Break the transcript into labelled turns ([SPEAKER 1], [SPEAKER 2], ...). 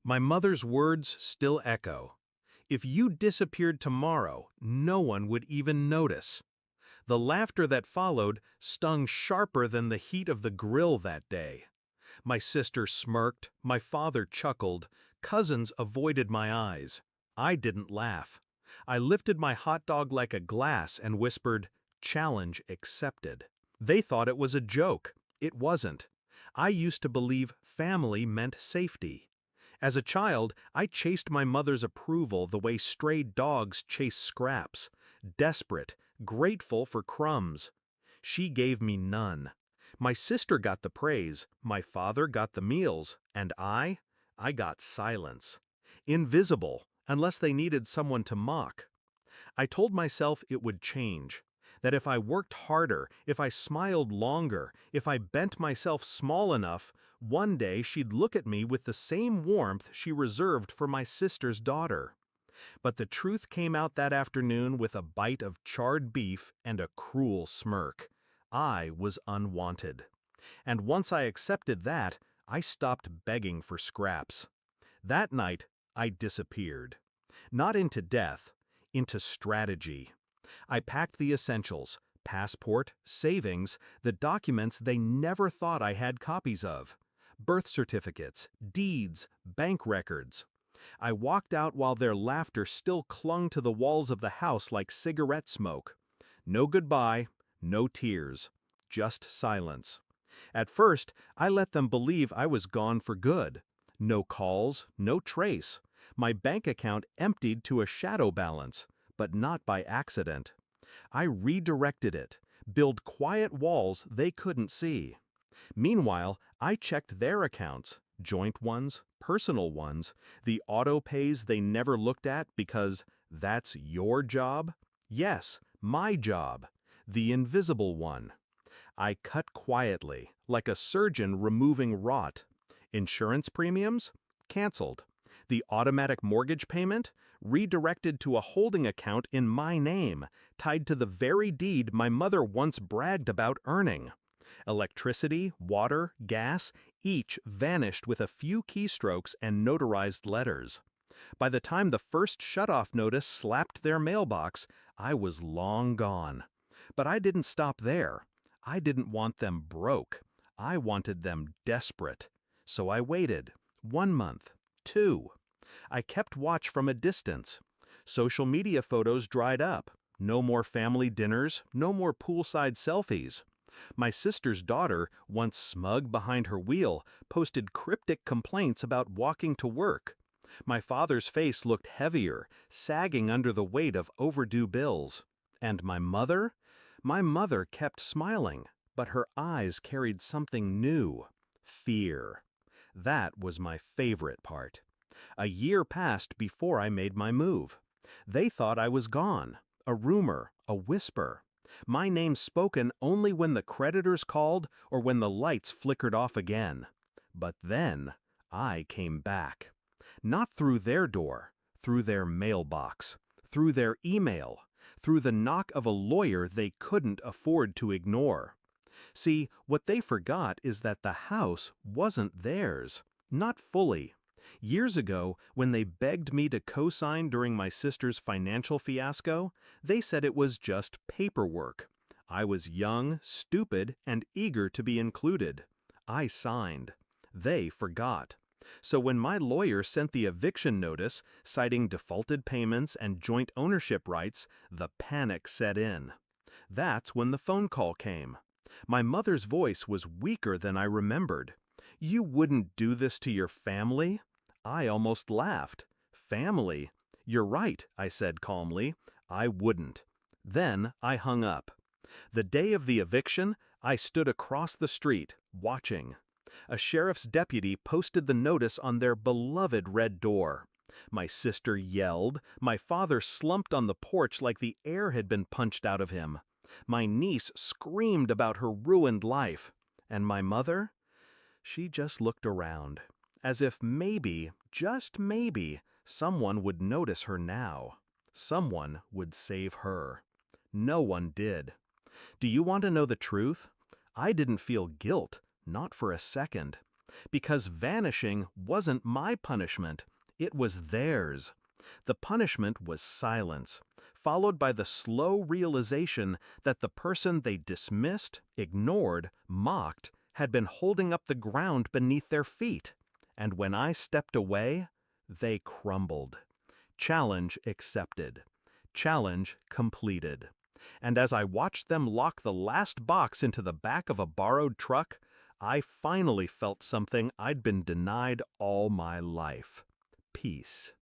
[SPEAKER 1] My mother's words still echo. If you disappeared tomorrow, no one would even notice. The laughter that followed stung sharper than the heat of the grill that day. My sister smirked, my father chuckled, cousins avoided my eyes. I didn't laugh. I lifted my hot dog like a glass and whispered, "Challenge accepted." They thought it was a joke. It wasn't. I used to believe family meant safety. As a child, I chased my mother's approval the way stray dogs chase scraps, desperate, grateful for crumbs. She gave me none. My sister got the praise, my father got the meals, and I got silence. Invisible, unless they needed someone to mock. I told myself it would change, that if I worked harder, if I smiled longer, if I bent myself small enough, one day she'd look at me with the same warmth she reserved for my sister's daughter. But the truth came out that afternoon with a bite of charred beef and a cruel smirk. I was unwanted. And once I accepted that, I stopped begging for scraps. That night, I disappeared. Not into death, into strategy. I packed the essentials: passport, savings, the documents they never thought I had copies of. Birth certificates, deeds, bank records. I walked out while their laughter still clung to the walls of the house like cigarette smoke. No goodbye, no tears, just silence. At first, I let them believe I was gone for good. No calls, no trace. My bank account emptied to a shadow balance, but not by accident. I redirected it, built quiet walls they couldn't see. Meanwhile, I checked their accounts, joint ones, personal ones, the auto pays they never looked at because that's your job? Yes, my job, the invisible one. I cut quietly, like a surgeon removing rot. Insurance premiums? Canceled. The automatic mortgage payment? Redirected to a holding account in my name, tied to the very deed my mother once bragged about earning. Electricity, water, gas, each vanished with a few keystrokes and notarized letters. By the time the first shutoff notice slapped their mailbox, I was long gone. But I didn't stop there. I didn't want them broke. I wanted them desperate. So I waited. 1 month. 2. I kept watch from a distance. Social media photos dried up. No more family dinners, no more poolside selfies. My sister's daughter, once smug behind her wheel, posted cryptic complaints about walking to work. My father's face looked heavier, sagging under the weight of overdue bills. And my mother? My mother kept smiling, but her eyes carried something new: fear. That was my favorite part. A year passed before I made my move. They thought I was gone, a rumor, a whisper. My name spoken only when the creditors called or when the lights flickered off again. But then, I came back. Not through their door, through their mailbox, through their email, through the knock of a lawyer they couldn't afford to ignore. See, what they forgot is that the house wasn't theirs. Not fully. Years ago, when they begged me to co-sign during my sister's financial fiasco, they said it was just paperwork. I was young, stupid, and eager to be included. I signed. They forgot. So when my lawyer sent the eviction notice, citing defaulted payments and joint ownership rights, the panic set in. That's when the phone call came. My mother's voice was weaker than I remembered. "You wouldn't do this to your family?" I almost laughed. "Family? You're right," I said calmly. "I wouldn't." Then I hung up. The day of the eviction, I stood across the street, watching. A sheriff's deputy posted the notice on their beloved red door. My sister yelled. My father slumped on the porch like the air had been punched out of him. My niece screamed about her ruined life. And my mother? She just looked around, as if maybe, just maybe, someone would notice her now. Someone would save her. No one did. Do you want to know the truth? I didn't feel guilt, not for a second. Because vanishing wasn't my punishment, it was theirs. The punishment was silence, followed by the slow realization that the person they dismissed, ignored, mocked, had been holding up the ground beneath their feet. And when I stepped away, they crumbled. Challenge accepted. Challenge completed. And as I watched them lock the last box into the back of a borrowed truck, I finally felt something I'd been denied all my life: peace.